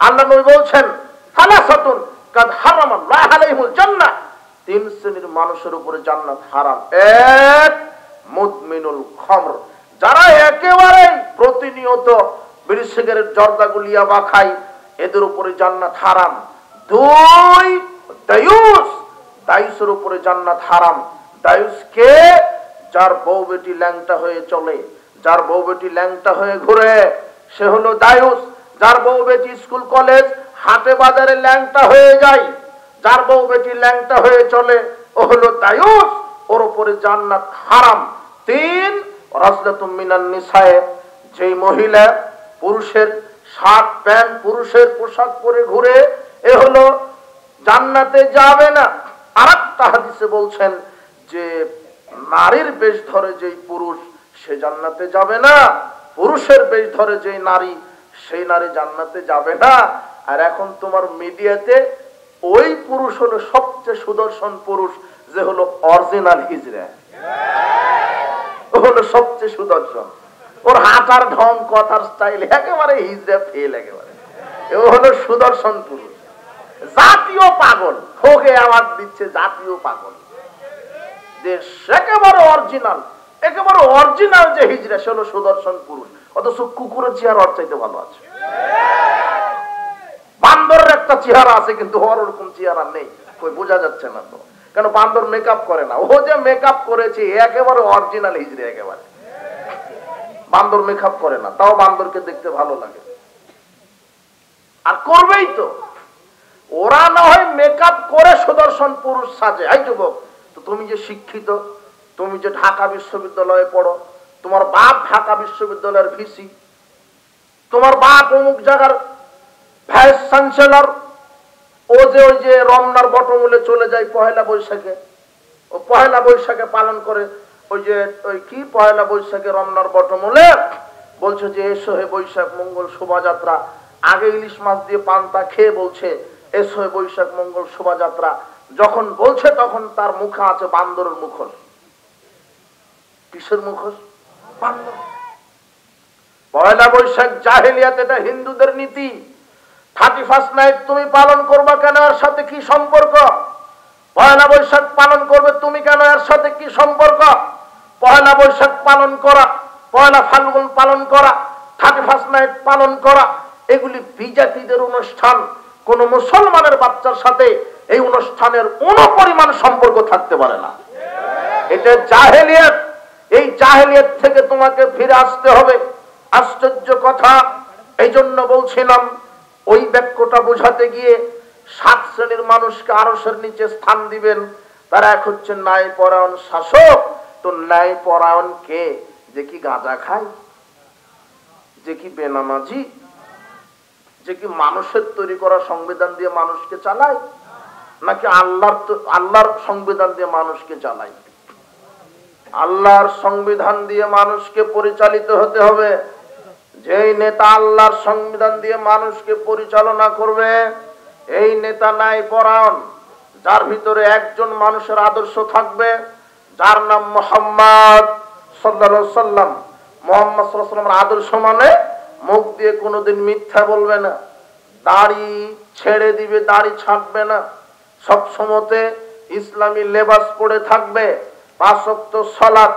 আল্লাহ নবী বলছেন সালাসাতুন কাদ হারামাল্লাহু আলাইহিল জান্নাহ, তিন শ্রেণীর মানুষের উপরে জান্নাত হারাম। এক, মুদমিনুল খামর, যারা একেবারে প্রতিনিয়ত বিড়ি সিগারেট জর্দা গুলিয়া বা খায়, এদের উপরে জান্নাত হারাম। দুই, দায়ুস, দায়ুসের উপরে জান্নাত হারাম। দায়ুস কে? যার বউ বেটি ল্যাংটা হয়ে চলে, যার বউ বেটি ল্যাংটা হয়ে ঘুরে, সে হলো দায়ুস। যার বউ বেটি স্কুল কলেজ হাটে বাজারে ল্যাংটা হয়ে যায়, যার বউ বেটি ল্যাংটা হয়ে চলে, ও হলো দায়ুস, ওর উপরে জান্নাত হারাম। তিন, রাজলাতুম মিনান নিসায়ে, যেই মহিলা পুরুষের শার্ট প্যান্ট পুরুষের পোশাক পরে ঘুরে, এ হলো জান্নাতে যাবে না। আরেকটা হাদিসে বলছেন যে নারীর বেশ ধরে যেই পুরুষ, সে জান্নাতে যাবে না। পুরুষের বেশ ধরে যেই নারী, সেই নারী জান্নাতে যাবে না। আর এখন তোমার মিডিয়াতে ওই পুরুষ হলো সবচেয়ে সুদর্শন পুরুষ, যে হলো অরিজিনাল হিজড়া, ও হলো সবচেয়ে সুদর্শন। ওর হাঁটার ঢং, কথার স্টাইল একেবারে হিজড়া ফেল, একেবারে ও হলো সুদর্শন পুরুষ। জাতীয় পাগল, হোকে আওয়াজ দিচ্ছে জাতীয় পাগল। দেশ একেবারে অরিজিনাল, একেবারে অরিজিনাল যে হিজড়া, সে হলো সুদর্শন পুরুষ। অথচ কুকুরের চেহারা ওর চাইতে ভালো আছে। বান্দরের একটা চেহারা আছে, কিন্তু ওর ওরকম চেহারা নেই, কই বোঝা যাচ্ছে না তো। কেন? বান্দর মেকআপ করে না, ও যে মেকআপ করেছে একেবারে অরিজিনাল হিজড়া। একেবারে বান্দর মেকআপ করে না, তাও বান্দরকে দেখতে ভালো লাগে, আর করবেই তো। ওরা না হয় মেকআপ করে সুদর্শন পুরুষ সাজে। এই যুবক, তো তুমি যে শিক্ষিত, তুমি যে ঢাকা বিশ্ববিদ্যালয়ে পড়ো, তোমার বাপ ঢাকা বিশ্ববিদ্যালয়ের ভিসি, তোমার বাপ অমুক জায়গার ভাইস চ্যান্সেলর, ও যে ওই যে রমনার বটমূলে চলে যায় পহেলা বৈশাখে, ও পহেলা বৈশাখে পালন করে, ওই যে ওই কি পহেলা বৈশাখে রমনার বটমূলে বলছে যে এসো হে বৈশাখ মঙ্গল শোভাযাত্রা। আগে ইলিশ মাছ দিয়ে পান্তা খেয়ে বলছে এসো হে বৈশাখ মঙ্গল শোভাযাত্রা। যখন বলছে তখন তার মুখে আছে বান্দরের মুখোশ। কিসের মুখোশ? বান্দর। পয়লা বৈশাখ জাহেলিয়াত, এটা হিন্দুদের নীতি। 31st নাইট তুমি পালন করবা কেন? এর সাথে কি সম্পর্ক? পয়লা বৈশাখ পালন করবে তুমি কেন? এর সাথে কি সম্পর্ক? পয়লা বৈশাখ পালন করা, পয়লা ফাল্গুন পালন করা, 31st নাইট পালন করা, এগুলি বিজাতিদের অনুষ্ঠান। কোন মুসলমানের বাচ্চার সাথে এই অনুষ্ঠানের কোন পরিমাণ সম্পর্ক থাকতে পারে না। এটা জাহেলিয়াত। এই জাহেলিয়াত থেকে তোমাকে ফিরে আসতে হবে। আশ্চর্য কথা, এই জন্য বলছিলাম ওই বাক্যটা বোঝাতে গিয়ে 7 শ্রেণীর মানুষকে আরশের নিচে স্থান দিবেন। তারা এক হচ্ছে ন্যায়পরায়ণ শাসক। তো ন্যায়পরায়ণ কে? যে কি গাঁজা খায়, যে কি বেনামাজি, যে কি মানুষের তৈরি করা সংবিধান দিয়ে মানুষকে চালায়, নাকি আল্লাহর সংবিধান দিয়ে মানুষকে চালায়? আল্লাহর সংবিধান দিয়ে মানুষকে পরিচালিত হতে হবে। যেই নেতা আল্লাহর সংবিধান দিয়ে মানুষকে পরিচালনা করবে, এই নেতা ন্যায়পরায়ণ, যার ভিতরে একজন মানুষের আদর্শ থাকবে, যার নাম মুহাম্মদ সাল্লাল্লাহু আলাইহি সাল্লাম। মুহাম্মদ সাল্লাল্লাহু আলাইহি সাল্লামের আদর্শ মানে মুখ দিয়ে কোনোদিন মিথ্যা বলবে না, দাড়ি ছেড়ে দিবে, দাড়ি ছাঁটবে না, সব সময়তে ইসলামী লেবাস পরে থাকবে, 5 ওয়াক্ত সালাত,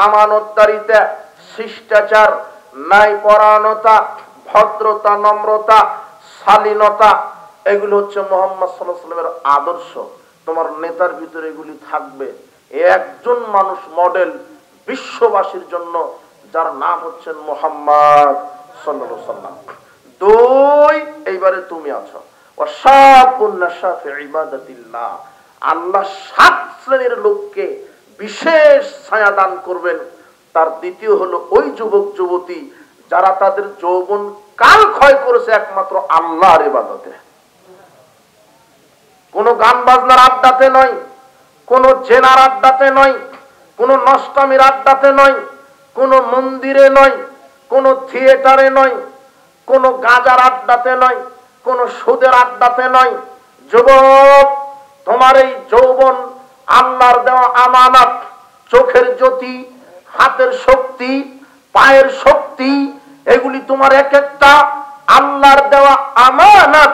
আমানতদারিতা, শিষ্টাচার, ন্যায়পরায়ণতা, ভদ্রতা, নম্রতা, শালীনতা, এগুলো হচ্ছে মুহাম্মদ সাল্লাল্লাহু আলাইহি সাল্লামের আদর্শ। তোমার নেতার ভিতরে এগুলি থাকবে। একজন মানুষ মডেল বিশ্ববাসীর জন্য, যার নাম হচ্ছেন মুহাম্মদ সাল্লাল্লাহু আলাইহি সাল্লাম। 2, এইবারে তুমি আছো। ওয়াশাবুন নাশা ফি ইবাদাতিল্লাহ, আল্লাহ 7 শ্রেণীর লোককে বিশেষ ছায়া দান করবেন। তার দ্বিতীয় হলো ওই যুবক যুবতী যারা তাদের যৌবন কাল ক্ষয় করেছে একমাত্র আল্লাহর ইবাদতে। কোন গান বাজনার আড্ডাতে নয়, কোন জেনার আড্ডাতে নয়, কোন নষ্টামির আড্ডাতে নয়, কোন মন্দিরে নয়, কোন থিয়েটারে নয়, কোন গাঁজার আড্ডাতে নয়, কোন সুদের আড্ডাতে নয়। যুবক, তোমার এই যৌবন আল্লাহর দেওয়া আমানত। চোখের জ্যোতি, হাতের শক্তি, পায়ের শক্তি, এগুলি তোমার এক একটা আল্লাহর দেওয়া আমানত,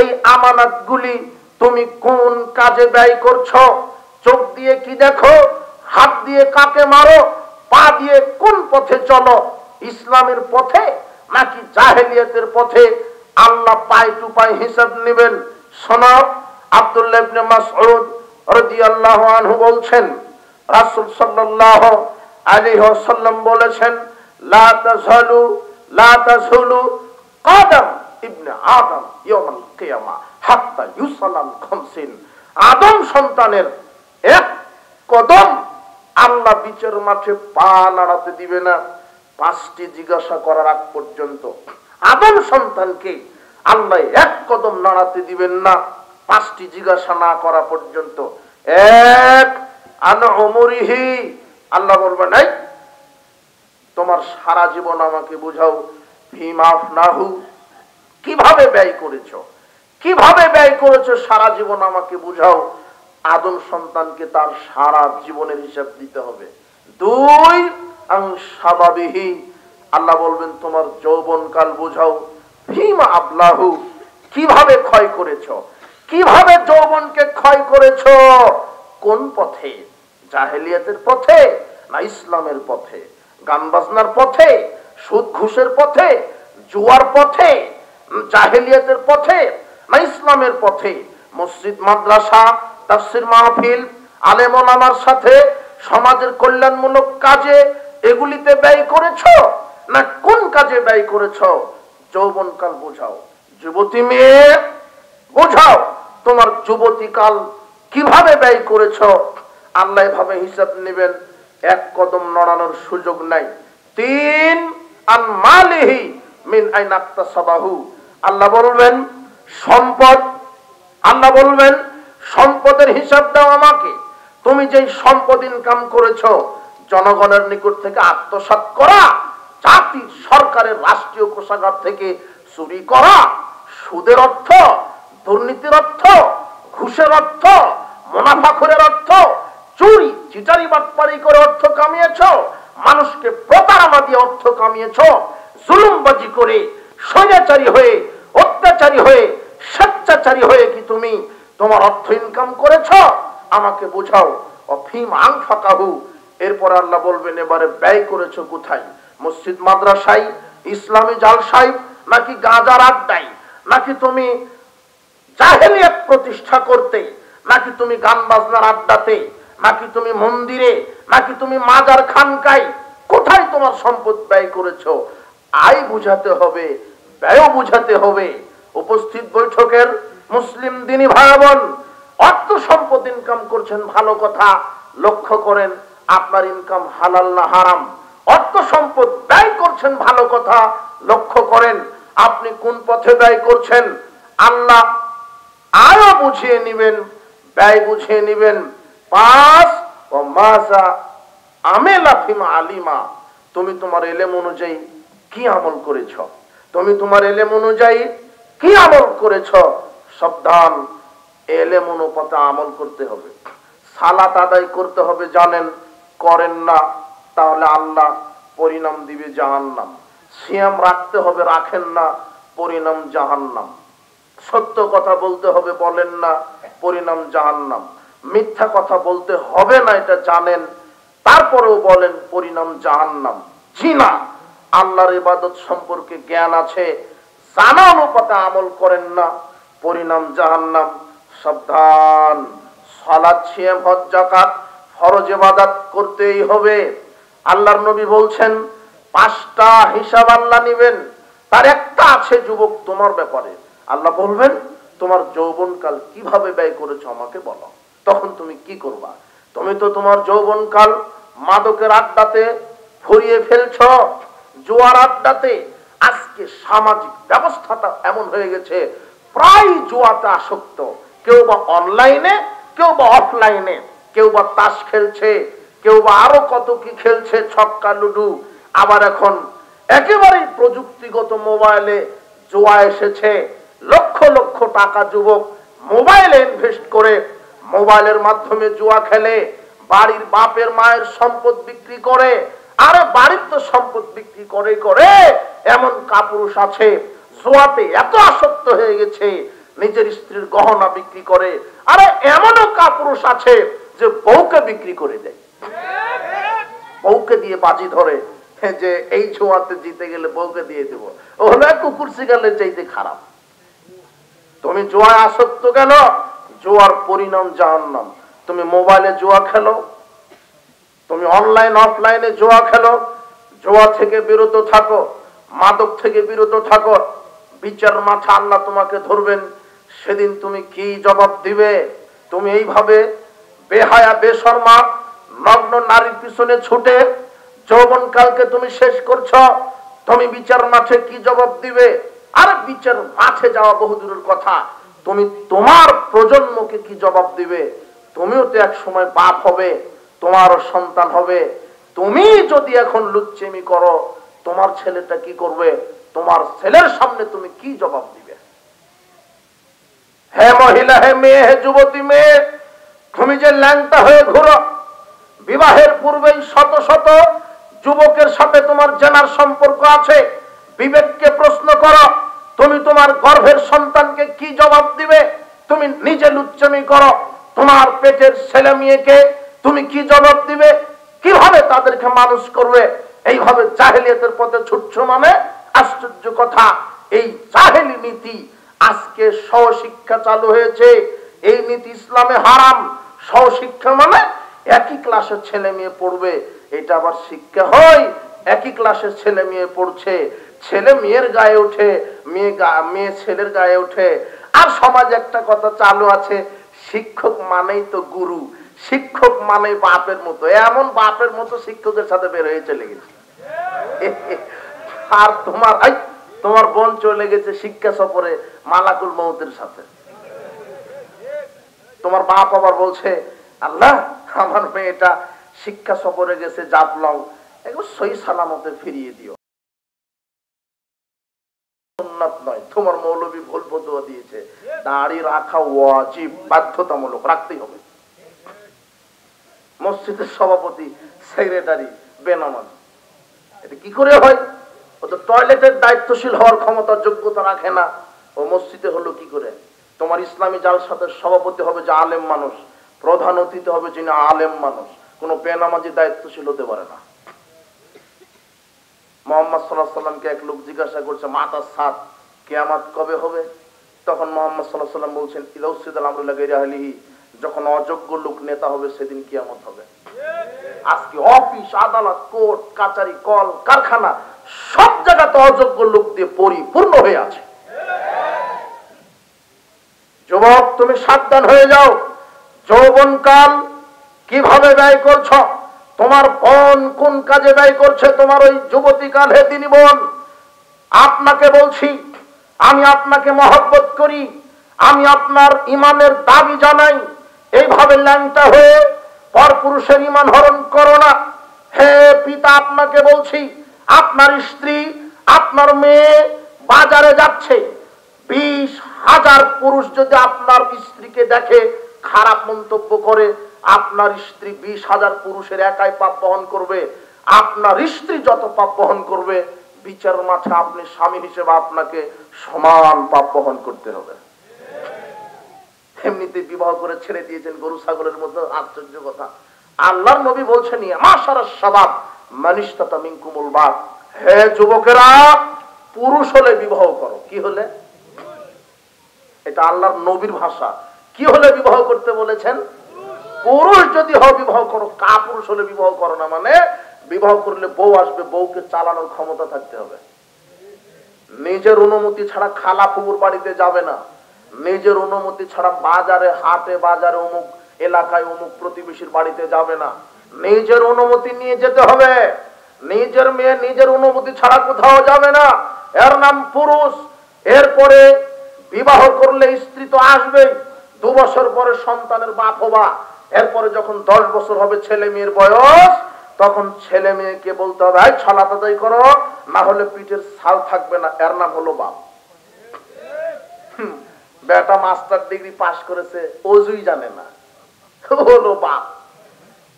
এই আমানতগুলি তুমি কোন কাজে ব্যয় করছো? চোখ দিয়ে কি দেখো, হাত দিয়ে কাকে মারো, পা দিয়ে কোন পথে চলো, ইসলামের পথে নাকি জাহেলিয়াতের পথে? আল্লাহ পাই টু পাই হিসাব নেবেন। শোনো, আব্দুল্লাহ ইবনে মাসউদ রাদিয়াল্লাহু আনহু বলছেন, রাসূল সাল্লাল্লাহু আলাইহি ওয়াসাল্লাম বলেছেন, লা তাযুলু কদম ইবনে আদম ইয়াউমাল কিয়ামা হাত্তা ইউসালাম খামসিন। আদম সন্তানের এক কদম আল্লাহ বিচার মাঠে পা নাড়াতে দিবে না 5টি জিজ্ঞাসা করার আগ পর্যন্ত। আদম সন্তানকে আল্লাহ এক কদম নাড়াতে দিবেন না 5টি জিজ্ঞাসা না করা পর্যন্ত। এক, আন উমরিহি, আল্লাহ বলবেন এই তোমার সারা জীবন আমাকে বুঝাও। ফিমা আফনাহু, কিভাবে ব্যয় করেছো, কিভাবে ব্যয় করেছো সারা জীবন আমাকে বুঝাও। আদম সন্তানকে তার সারা জীবনের হিসাব দিতে হবে। 2, আন শাবাবিহি, আল্লাহ বলবেন তোমার যৌবনকাল বুঝাও। ফিমা আবলাহু, কিভাবে ক্ষয় করেছো, কিভাবে যৌবনকে ক্ষয় করেছো, কোন পথে, জাহেলিয়াতের পথে না ইসলামের পথে, গান বাজনার পথে, সুদ ঘুষের পথে, জুয়ার পথে, জাহেলিয়াতের পথে না ইসলামের পথে? মসজিদ, মাদ্রাসা, তাফসীর মাহফিল, আলেম ওলামার সাথে সমাজের কল্যাণমূলক কাজে এগুলিতে ব্যয় করেছো না কোন কাজে ব্যয় করেছো? যৌবনকাল বোঝাও। যুবতী মেয়ে বোঝাও তোমার যুবতীকাল কিভাবে ব্যয় করেছো। আল্লাহ এভাবে হিসাব নেবেন, এক কদম নড়ানোর সুযোগ নাই। 3, আন মালিহি মিন আইনা ইকতাসাবাহু, আল্লাহ বলবেন সম্পদ, আল্লাহ বলবেন সম্পদের হিসাব দাও আমাকে। তুমি যেই সম্পদ ইনকাম করেছো জনগণের নিকট থেকে আত্মসাৎ করা, জাতির সরকারের রাষ্ট্রীয় কোষাগার থেকে চুরি করা, সুদের অর্থ, দুর্নীতির অর্থ, ঘুষের অর্থ, মুনাফাখোরের অর্থ, চুরি চিটারি বাটপারি করে অর্থ কামিয়েছো, মানুষকে প্রতারণা দিয়ে অর্থ কামিয়েছো, জুলুমবাজি করে স্বৈরাচারী হয়ে, অত্যাচারী হয়ে, স্বেচ্ছাচারী হয়ে কি তুমি তোমার অর্থ ইনকাম করেছো? আমাকে বোঝাও। অফিম আনফাকাহু, এরপর আল্লাহ বলবেন এবারে ব্যয় করেছো কোথায়? মসজিদ মাদ্রাসায়, ইসলামী জালসায়, নাকি গাঁজার আড্ডায়, নাকি তুমি জাহেলিয়াত প্রতিষ্ঠা করতে, নাকি তুমি গান বাজনার আড্ডাতে, নাকি তুমি মন্দিরে, নাকি তুমি মাজার খানকায়? কোথায় তোমার সম্পদ ব্যয় করেছো? আয় বুঝাতে হবে, ব্যয় বুঝাতে হবে। উপস্থিত বৈঠকের মুসলিম দিনী ভাই বোন, অর্থ সম্পদ ইনকাম করছেন ভালো কথা, লক্ষ্য করেন আপনার ইনকাম হালাল না হারাম। অর্থ সম্পদ ব্যয় করছেন ভালো কথা, লক্ষ্য করেন আপনি কোন পথে ব্যয় করছেন। আল্লাহ আরো বুঝিয়ে নিবেন, ব্যয় বুঝিয়ে নিবেন। 5, ও মাজা আমেলা ফিমা আলিমা, তুমি তোমার এলেম অনুযায়ী কি আমল করেছ, তুমি তোমার এলেম অনুযায়ী কি আমল করেছ। সাবধান, এলেম অনুপাতে আমল করতে হবে। সালাত আদায় করতে হবে জানেন, করেন না, তাহলে আল্লাহ পরিণাম দিবে জাহান্নাম। সিয়াম রাখতে হবে, রাখেন না, পরিণাম জাহান্নাম। সত্য কথা বলতে হবে, বলেন না, পরিণাম জাহান্নাম। মিথ্যা কথা বলতে হবে না এটা জানেন, তারপরেও বলেন, পরিণাম জাহান্নাম। জি না, আল্লাহর ইবাদত সম্পর্কে জ্ঞান আছে, জানা অনুপাতে আমল করেন না, পরিণাম জাহান্নাম। সাবধান, সালাত, সিয়াম, হজ, যাকাত ফরজ ইবাদত করতেই হবে। আল্লাহর নবী বলছেন 5টা হিসাব আল্লাহ নেবেন, তার একটা আছে যুবক তোমার ব্যাপারে। আল্লাহ বলবেন তোমার যৌবনকাল কিভাবে ব্যয় করেছো আমাকে বলো, তখন তুমি কি করবা। তুমি তো তোমার যৌবনকাল মাদকের আড্ডাতে ফুরিয়ে ফেলছো, জুয়ার আড্ডাতে। আজকে সামাজিক ব্যবস্থাটা এমন হয়ে গেছে, প্রায় জুয়াতে আসক্ত, কেউ বা অনলাইনে, কেউ বা অফলাইনে, কেউ বা তাস খেলছে, কেউ বা আরো কত কি খেলছে, ছক্কা লুডু। আবার এখন একেবারেই প্রযুক্তিগত মোবাইলে জুয়া এসেছে। লক্ষ লক্ষ টাকা যুবক মোবাইলে ইনভেস্ট করে মোবাইলের মাধ্যমে জুয়া খেলে, বাড়ির বাপের মায়ের সম্পদ বিক্রি করে। আরে বাড়ির তো সম্পদ বিক্রি করে করে এমন কাপুরুষ আছে, জুয়াতে এত আসক্ত হয়ে গেছে নিজের স্ত্রীর গহনা বিক্রি করে। আরে এমনও কাপুরুষ আছে যে বউকে বিক্রি করে দেয়, বউকে দিয়ে বাজি ধরে যে এই জুয়াতে জিতে গেলে বউকে দিয়ে দেবো। ও হলো কুকুর শিকারের চাইতে খারাপ। তুমি জুয়ায় আসক্ত কেন? জুয়ার পরিণাম জাহান্নাম। তুমি মোবাইলে জুয়া খেলো, তুমি অনলাইন অফলাইনে জুয়া খেলো, জুয়া থেকে বিরত থাকো, মাদক থেকে বিরত থাকো। বিচার মাঠে আল্লাহ তোমাকে ধরবেন, সেদিন তুমি কি জবাব দিবে? তুমি এইভাবে বেহায়া বেশরমা নগ্ন নারীর পিছনে ছুটে যৌবনকালকে তুমি শেষ করছো, তুমি বিচার মাঠে কি জবাব দিবে? আরে বিচার মাঠে যাওয়া বহুদূরের কথা, তুমি তোমার প্রজন্মকে কি জবাব দিবে? তুমিও তো এক সময় বাপ হবে, তোমারও সন্তান হবে। তুমি যদি এখন লুচ্চেমি করো, তোমার ছেলেটা কি করবে? তোমার ছেলের সামনে তুমি কি জবাব দিবে? হে মহিলা, হে মেয়ে, হে যুবতী মেয়ে, তুমি যে ল্যাংটা হয়ে ঘুরো, বিবাহের পূর্বেই শত শত যুবকের সাথে তোমার জানার সম্পর্ক আছে, বিবেককে প্রশ্ন করো, তুমি তোমার গর্ভের সন্তানকে কি জবাব দিবে? তুমি নিজে লুচ্চামি করো, তোমার পেটের ছেলে মেয়েকে তুমি কি জবাব দিবে? কিভাবে তাদেরকে মানুষ করবে? এইভাবে জাহেলিয়াতের পথে ছুটছো মানে আশ্চর্য কথা। এই জাহেলি নীতি আজকে সহশিক্ষা চালু হয়েছে, এই নীতি ইসলামে হারাম। সহশিক্ষা মানে একই ক্লাসের ছেলে মেয়ে পড়বে, এটা আবার শিক্ষা হয়? একই ক্লাসের ছেলে মেয়ে পড়ছে, ছেলে মেয়ের গায়ে ওঠে, মেয়ে ছেলের গায়ে ওঠে। আর সমাজে একটা কথা চালু আছে, শিক্ষক মানেই তো গুরু, শিক্ষক মানে বাপের মতো। এমন বাপের মতো শিক্ষকের সাথে বের হয়ে চলে গেছে। আর তোমার বোন চলে গেছে শিক্ষা সফরে মালাকুল মউতের সাথে। তোমার বাপ আবার বলছে, আল্লাহ আমার মেয়েটা শিক্ষা সফরে গেছে জাফলং, একবার সহি সালামতে ফিরিয়ে দিও। সুন্নাত নয়, তোমার মৌলবী ভুল ফতোয়া দিয়েছে, দাড়ি রাখা ওয়াজিব, বাধ্যতামূলক, রাখতেই হবে। মসজিদের সভাপতি সেক্রেটারি বেনামাজ, এটা কি করে হয়? ও তো টয়লেটের দায়িত্বশীল হওয়ার ক্ষমতা যোগ্যতা রাখে না, ও মসজিদে হলো কি করে? তোমার ইসলামী জালসাতের সভাপতি হবে যে আলেম মানুষ, প্রধান অতিথি হবে যিনি আলেম মানুষ, কোন বেনামাজি দায়িত্বশীল হতে পারে না। মুহাম্মদ সাল্লাল্লাহু আলাইহি সাল্লামকে এক লোক জিজ্ঞাসা করছে, মাতার সাত কিয়ামত কবে হবে? তখন মুহাম্মদ সাল্লাল্লাহু আলাইহি সাল্লাম বলছেন, ইদা উসিদাল আমরু ইলা গায়রি আহলিহি, যখন অযোগ্য লোক নেতা হবে সেদিন কিয়ামত হবে। আজকে অফিস, আদালত, কোর্ট কাচারি, কল কারখানা সব জায়গাতে অযোগ্য লোক দিয়ে পরিপূর্ণ হয়ে আছে। যুবক, তুমি সাবধান হয়ে যাও। যৌবনকাল কিভাবে ব্যয় করছ? তোমার বোন কোন কাজে ব্যয় করছে? তোমার ওই যুবতীকাল। হে দিনী বোন, আপনাকে বলছি, আমি আপনাকে মহব্বত করি, আমি আপনার ইমানের দাবি জানাই। এইভাবে ল্যাংটা হয়ে পরপুরুষের ইমান হরণ করো না। হে পিতা, আপনাকে বলছি, আপনার স্ত্রী, আপনার মেয়ে বাজারে যাচ্ছে, 20,000 পুরুষ যদি আপনার স্ত্রীকে দেখে খারাপ মন্তব্য করে, আপনার স্ত্রী 20,000 পুরুষের একাই পাপ বহন করবে। আপনার স্ত্রী যত পাপ বহন করবে, বিচার মাঠে আপনি স্বামী হিসেবে আপনাকে সমান পাপ বহন করতে হবে। এমনিতে বিবাহ করে ছেড়ে দিয়েছেন গরু ছাগলের মতো। আশ্চর্য কথা, আল্লাহর নবী বলছেন, মাশারাস শাবাব মান ইসতাতা মিনকুমুল বাত। হে যুবকেরা, পুরুষ হলে বিবাহ করো। কি হলে? এটা আল্লাহর নবীর ভাষা। কি হলে বিবাহ করতে বলেছেন? পুরুষ যদি হও বিবাহ করো। কা পুরুষ হলে বিবাহ করো না মানে, বিবাহ করলে বউ আসবে, বউকে চালানোর ক্ষমতা থাকতে হবে। নিজের অনুমতি ছাড়া খালা ফুপুর বাড়িতে যাবে না, নিজের অনুমতি ছাড়া বাজারে, হাটে বাজারে, অমুক এলাকায় অমুক প্রতিবেশীর বাড়িতে যাবে না, নিজের অনুমতি নিয়ে যেতে হবে। নিজের মেয়ে নিজের অনুমতি ছাড়া কোথাও যাবে না, এর নাম পুরুষ। এরপরে বিবাহ করলে স্ত্রী তো আসবেই, 2 বছর পরে সন্তানের বাপ হবা। এরপরে যখন 10 বছর হবে ছেলে মেয়ের বয়স, তখন ছেলে মেয়েকে বলতে হবে, ছলা তাদাই করো, না হলে পিঠের ছাল থাকবে না। এর নাম হলো বাপ। বেটা মাস্টার ডিগ্রি পাস করেছে, অজুই জানে না, হলো বাপ।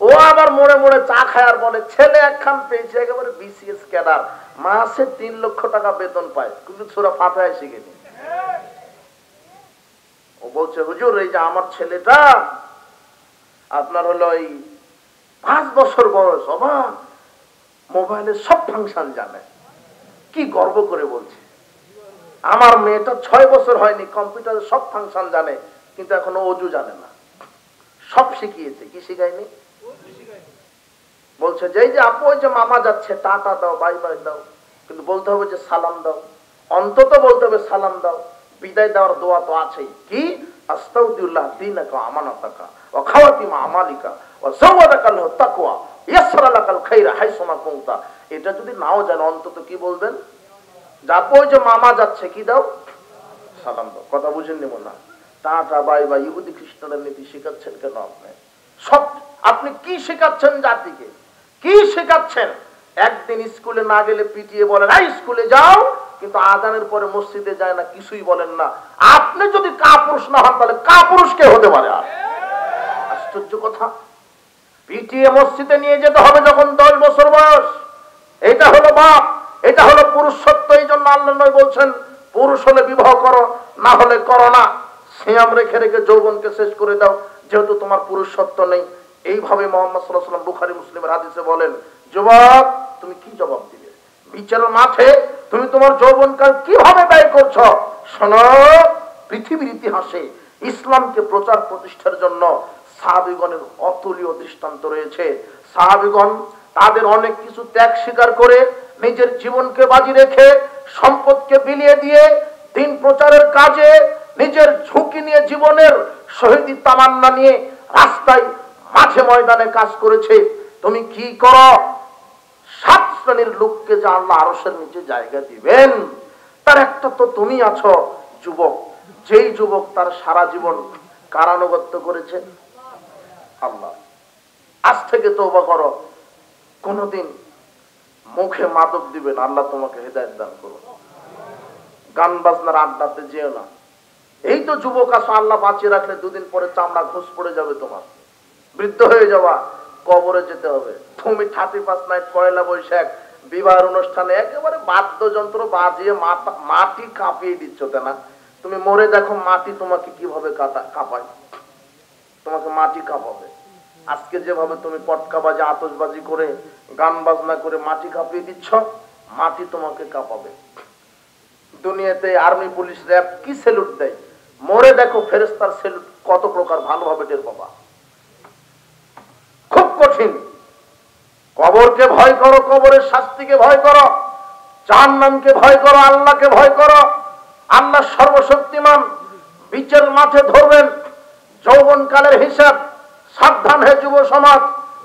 ও আবার মোড়ে মোড়ে চা খায় আর বলে ছেলে একখান পেয়েছে একেবারে বিসিএস ক্যাডার, মাসে 3 লক্ষ টাকা বেতন পায়, কিন্তু সূরা ফাতিহা শিখেনি। ও বলছে হুজুর এই যে আমার ছেলেটা আপনার হলো এই 5 বছর বয়স, অবাক মোবাইলের সব ফাংশন জানে। কি গর্ব করে বলছে, আমার মেয়েটা 6 বছর হয়নি, কম্পিউটারের সব ফাংশন জানে, কিন্তু এখনো অজু জানে না। সব শিখিয়েছে, কি শিখায়নি? বলছে যে এই যে আপু ওই যে মামা যাচ্ছে টাটা দাও, বাই বাই দাও, কিন্তু বলতে হবে যে সালাম দাও, অন্তত বলতে হবে সালাম দাও। বিদায় দেওয়ার দোয়া তো আছেই, কি আস্তাউদিল্লাহ দীনাকা আমানাতাকা ওয়া খাওয়াতিমা আমালিকা ওয়া যাওয়াদাকাল তাকওয়া ইয়াসরা লাকাল খায়রা হাইসুমা কুনতা। এটা যদি নাও জানো অন্তত কি বলবেন, যাপো ওই যে মামা যাচ্ছে কি দাও, সালাম দাও। কথা বুঝেননি মনে হয়? টাটা বাই বাই ইহুদি খ্রিস্টানের নীতি শেখাচ্ছেন কেন আপনি? সব আপনি কি শেখাচ্ছেন জাতিকে, কি শেখাচ্ছেন? একদিন স্কুলে না গেলে পিটিয়ে বলেন এই স্কুলে যাও, কিন্তু আজানের পরে মসজিদে যায় না, কিছুই বলেন না। আপনি যদি কাপুরুষ না হন তাহলে কাপুরুষ কে হতে পারে? আর আশ্চর্য কথা, পিটিয়ে মসজিদে নিয়ে যেতে হবে যখন 10 বছর বয়স। এটা হলো বাপ, এটা হলো পুরুষত্ব। এই জন্য আল্লাহ নবী বলছেন পুরুষ হলে বিবাহ করো, না হলে করো না। সিয়াম রেখে রেখে যৌবনকে শেষ করে দাও, যেহেতু তোমার পুরুষত্ব নেই। এইভাবে মুহাম্মদ সাল্লাল্লাহু আলাইহি ওয়াসাল্লাম বুখারী মুসলিমের হাদিসে বলেন, যুবক তুমি কি জবাব দিবে? বিচারের মাঠে তুমি তোমার যৌবনকাল কিভাবে ব্যয় করছো? শোনো, পৃথিবীর ইতিহাসে ইসলামকে প্রচার প্রতিষ্ঠার জন্য সাহাবীগণের অতুলনীয় দৃষ্টান্ত রয়েছে। সাহাবীগণ তাদের অনেক কিছু ত্যাগ স্বীকার করে নিজের জীবনকে বাজি রেখে সম্পদকে বিলিয়ে দিয়ে দিন প্রচারের কাজে নিজের ঝুঁকি নিয়ে জীবনের শহীদি তামান্না নিয়ে রাস্তায় মাঠে ময়দানে কাজ করেছে। তুমি কি করো? 7 শ্রেণীর লোককে যে আল্লাহ আরশের নিচে জায়গা দিবেন তার একটা তো তুমি আছো, যুবক। যেই যুবক তার সারা জীবন কারানুগত্য করেছে আল্লাহ, আজ থেকে তওবা করো, কোনদিন মুখে মাদক দিবে না। আল্লাহ তোমাকে হেদায়েত দান করুন। গান বাজনার আড্ডাতে যেও না। এই তো যুবক আছো, আল্লাহ বাঁচিয়ে রাখলে 2 দিন পরে চামড়া ঘুষ পড়ে যাবে তোমার, বৃদ্ধ হয়ে যাওয়া, কবরে যেতে হবে। তুমি 31 নাইট পয়লা বৈশাখ বিবাহ অনুষ্ঠানে একেবারে বাদ্যযন্ত্র বাজিয়ে মাটি কাঁপিয়ে দিচ্ছ, তাই না? তুমি মরে দেখো মাটি তোমাকে কিভাবে কাঁপায়, তোমাকে মাটি কাঁপাবে। আজকে যেভাবে তুমি পটকাবাজি আতশবাজি করে গান বাজনা করে মাটি কাঁপিয়ে দিচ্ছ, মাটি তোমাকে কাঁপাবে। দুনিয়াতে আর্মি পুলিশ র্যাব কি স্যালুট দেয়, মরে দেখো ফেরেশতার স্যালুট কত প্রকার, ভালোভাবে টের পাবা। খুব কঠিন। কবরকে ভয় করো, কবরের শাস্তিকে ভয় করো, জাহান্নামকে ভয় করো, আল্লাহকে ভয় করো। আল্লাহ সর্বশক্তিমান, বিচার মাঠে ধরবেন যৌবনকালের হিসাব। সাবধান হে যুব সমাজ,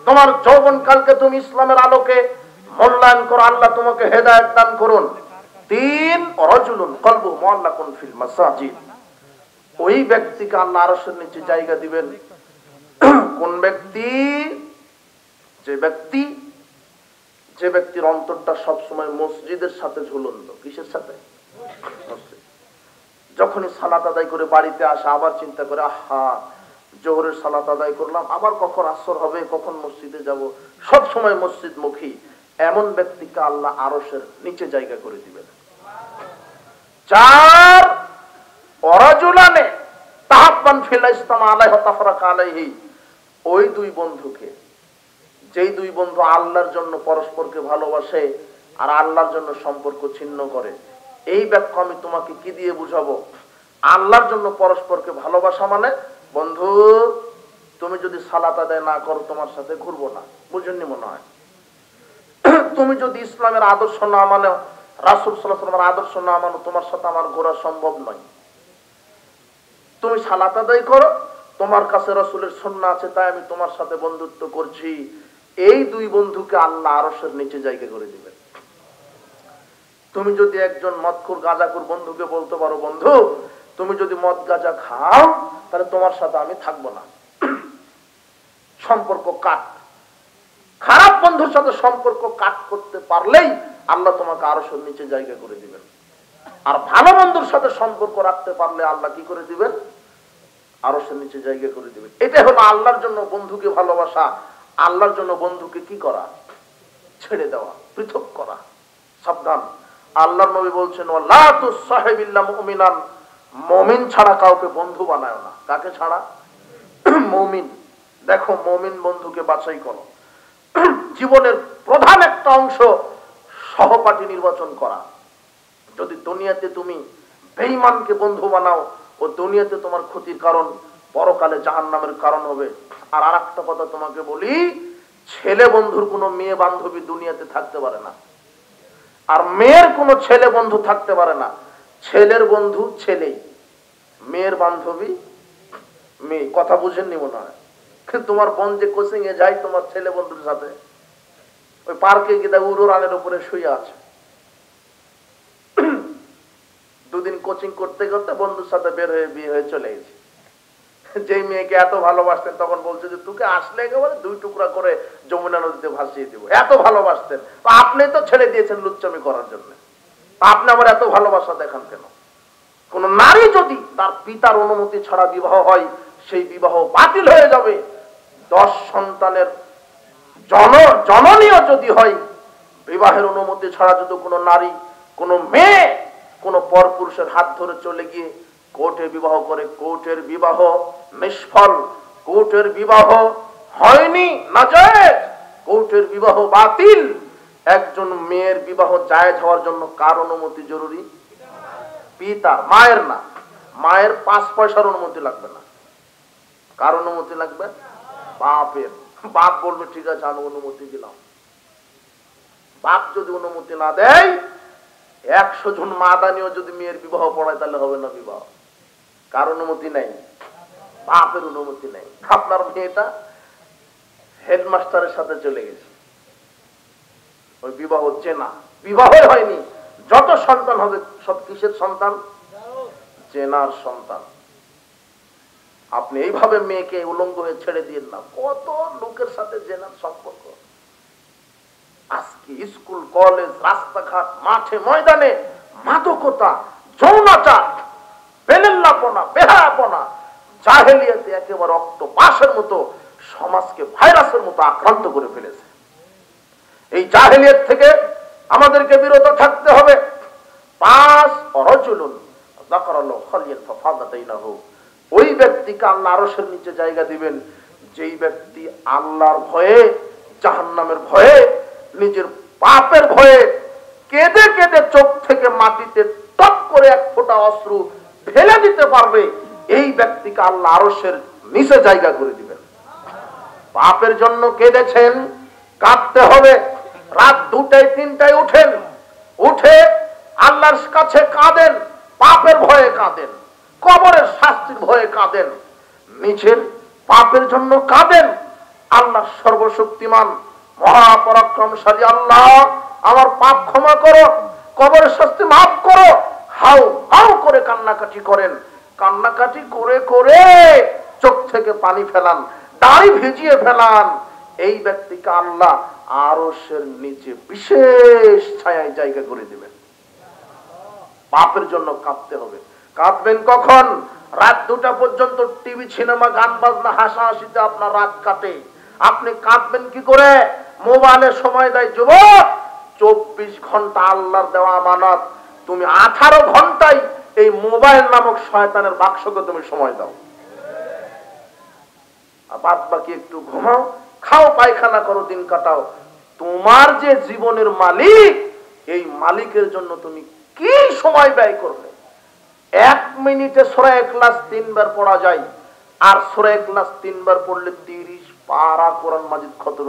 তোমার যৌবনকালকে তুমি ইসলামের আলোকে মূল্যায়ন করো। আল্লাহ তোমাকে হেদায়েত দান করুন। 3 রাজুলুন কলবুহু মুআল্লাকুন ফিল মাসাজিদ, ওই ব্যক্তিকে আল্লাহ আরশের নিচে জায়গা দিবেন। কোন ব্যক্তি? যে ব্যক্তির অন্তরটা সবসময় মসজিদের সাথে ঝুলন্ত। কিসের সাথে? মসজিদ। যখনই সালাত আদায় করে বাড়িতে আসে আবার চিন্তা করে, আহা জোহরের সালাত আদায় করলাম, আবার কখন আসর হবে, কখন মসজিদে যাব, সব সময় মসজিদমুখী। এমন ব্যক্তিকে আল্লাহ আরশের নিচে জায়গা করে দিবেন। 4 ওয়ারাজুলানে তাহাব্বান ফিল ইসলাম আলাইহি ওয়া তাফরাকা আলাইহি, ওই 2 বন্ধুকে, যেই 2 বন্ধু আল্লাহর জন্য পরস্পরকে ভালোবাসে আর আল্লাহর জন্য সম্পর্ক ছিন্ন করে। এই ব্যাখ্যা আমি তোমাকে কি দিয়ে বুঝাবো? আল্লাহর জন্য পরস্পরকে ভালোবাসা মানে, বন্ধু তুমি যদি সালাত আদায় না করো তোমার সাথে ঘুরবো না, বুঝেননি মনে হয়? তুমি যদি ইসলামের আদর্শ না মানো, রাসূল সাল্লাল্লাহু আলাইহি ওয়াসাল্লামের আদর্শ না মানো, তোমার সাথে আমার ঘোরা সম্ভব নয়। তুমি সালাত আদায় করো, তোমার কাছে রাসূলের সুন্নাহ আছে তাই আমি তোমার সাথে বন্ধুত্ব করছি। এই 2 বন্ধুকে আল্লাহ আরশের নিচে জায়গা করে দিবেন। তুমি যদি একজন মদখোর গাঁজাখোর বন্ধুকে বলতে পারো, বন্ধু তুমি যদি মদ গাঁজা খাও তাহলে তোমার সাথে আমি থাকবো না, সম্পর্ক কাট। খারাপ বন্ধুর সাথে সম্পর্ক কাট করতে পারলেই আল্লাহ তোমাকে আরশের নিচে জায়গা করে দিবেন। আর ভালো বন্ধুর সাথে সম্পর্ক রাখতে পারলে আল্লাহ কি করে দিবেন? আরশের নিচে জায়গা করে দিবেন। এটা হলো আল্লাহর জন্য বন্ধুকে ভালোবাসা, আল্লাহর জন্য বন্ধুকে কি করা? ছেড়ে দেওয়া, পৃথক করা। সাবধান, আল্লাহর নবী বলছেন ওয়ালা তুসাহিবিল্লা মুমিনান, মুমিন ছাড়া কাউকে বন্ধু বানায় না। কাকে ছাড়া? মুমিন। দেখো, মুমিন বন্ধুকে বাছাই করো। জীবনের প্রধান একটা অংশ সহপাঠী নির্বাচন করা। যদি দুনিয়াতে তুমি বেঈমানকে বন্ধু বানাও, ও দুনিয়াতে তোমার ক্ষতির কারণ, পরকালে জাহান্নামের কারণ হবে। আর আরেকটা কথা তোমাকে বলি, ছেলে বন্ধুর কোনো মেয়ে বান্ধবী দুনিয়াতে থাকতে পারে না, আর মেয়ের কোনো ছেলে বন্ধু থাকতে পারে না। ছেলের বন্ধু ছেলেই, মেয়ের বান্ধবী মেয়ে। কথা বুঝেননি মনে হয়? তোমার বোন যে কোচিং এ যায় তোমার ছেলে বন্ধুর সাথে, ওই পার্কে গিয়ে উড়ো রানের উপরে শুয়ে আছে। দুদিন কোচিং করতে করতে বন্ধুর সাথে বের হয়ে বিয়ে হয়ে চলে গেছে। যেই মেয়েকে এত ভালোবাসতেন তখন বলছে যে তোকে আসলে একেবারে 2 টুকরা করে যমুনা নদীতে ভাসিয়ে দিব, এত ভালোবাসতেন। তো আপনি তো ছেড়ে দিয়েছেন লুচ্চামি করার জন্য, আপনি আমার এত ভালোবাসা দেখান কেন? কোন নারী যদি তার পিতার অনুমতি ছাড়া বিবাহ হয়, সেই বিবাহ বাতিল হয়ে যাবে। 10 সন্তানের জননীয় যদি হয়, বিবাহের অনুমতি ছাড়া যদি কোনো নারী, কোনো মেয়ে কোনো পরপুরুষের হাত ধরে চলে গিয়ে কোর্টে বিবাহ করে, কোর্টের বিবাহ নিষ্ফল, কোর্টের বিবাহ হয়নি, নাজায়েজ, কোর্টের বিবাহ বাতিল। একজন মেয়ের বিবাহ জায়েজ হওয়ার জন্য কার অনুমতি জরুরি? পিতা, মায়ের না। মায়ের 5 পয়সার অনুমতি লাগবে না। কার অনুমতি লাগবে? বাপের। বাপ বলবে ঠিক আছে আমি অনুমতি দিলাম। বাপ যদি অনুমতি না দেয়, 100 জন মাদানিও যদি মেয়ের বিবাহ পড়ায় তাহলে হবে না বিবাহ। কার অনুমতি নেই? বাপের অনুমতি নেই। আপনার মেয়েটা হেডমাস্টারের সাথে চলে গেছে, ওই বিবাহ হচ্ছে না, বিবাহ হয়নি। যত সন্তান হবে সব কিসের সন্তান? জেনার সন্তান। আপনি এইভাবে মেয়েকে উলঙ্গ হয়ে ছেড়ে দিয়ে না। কত লোকের সাথে জেনার সম্পর্ক। আজকে স্কুল, কলেজ, রাস্তাঘাট, মাঠে ময়দানে মাদকতা, যৌনাচার, বেলেল্লাপনা, বেহায়াপনা, জাহেলিয়াতে একেবারে অক্টোপাসের মতো সমাজকে ভাইরাসের মতো আক্রান্ত করে ফেলেছে। এই জাহেলিয়াত থেকে আমাদেরকে বিরত থাকতে হবে। 5 রাজুলুন যাকারাল্লাহু খালিয়ান ফাফাদাতাইনাহু, ওই ব্যক্তিকে আল্লাহ আরশের নিচে জায়গা দিবেন যেই ব্যক্তি আল্লাহর ভয়ে, জাহান্নামের ভয়ে, নিজের পাপের ভয়ে কেঁদে কেঁদে চোখ থেকে মাটিতে টপ করে 1 ফোঁটা অশ্রু ফেলে দিতে পারবে। এই ব্যক্তিকে আল্লাহ আরশের নিচে জায়গা করে দিবেন। পাপের জন্য কেঁদেছেন, কাঁদতে হবে। রাত 2টায় 3টায় উঠেন, উঠে আল্লাহর কাছে কাঁদেন, পাপের ভয়ে কাঁদেন, কবরের শাস্তির ভয়ে কাঁদেন, নিজের পাপের জন্য কাঁদেন। আল্লাহ সর্বশক্তিমান, মহাপরাক্রমশালী আল্লাহ, আমার পাপ ক্ষমা করো, কবরের শাস্তি মাফ করো। হাউ হাউ করে কান্নাকাটি করেন। কান্নাকাটি করে করে চোখ থেকে পানি ফেলান, দাড়ি ভিজিয়ে ফেলান। এই ব্যক্তিকে আল্লাহ আরশের নিচে বিশেষ ছায়ায় জায়গা করে দিবেন। পাপের জন্য কাঁদতে হবে। কাঁদবেন কখন? রাত 2টা পর্যন্ত টিভি, সিনেমা, গান বাজনা, হাসাহাসিতে আপনার রাত কাটে। আপনি কাঁদবেন কি করে? মোবাইলে সময় দেয় যুবক। 24 ঘন্টা আল্লাহর দেওয়া আমানত। তুমি 18 ঘন্টায় এই মোবাইল নামক শয়তানের বাক্সকে তুমি সময় দাও। বাদ বাকি একটু ঘুমাও, খাও, পায়খানা করো, দিন কাটাও। তোমার যে জীবনের মালিক, এই মালিকের জন্য তুমি কি সময় ব্যয় করবে? 1 মিনিটে সূরা ইখলাস 3 বার পড়া যায়, আর সূরা ইখলাস 3 বার পড়লে 30 পারা কোরআন মাজিদ খতম।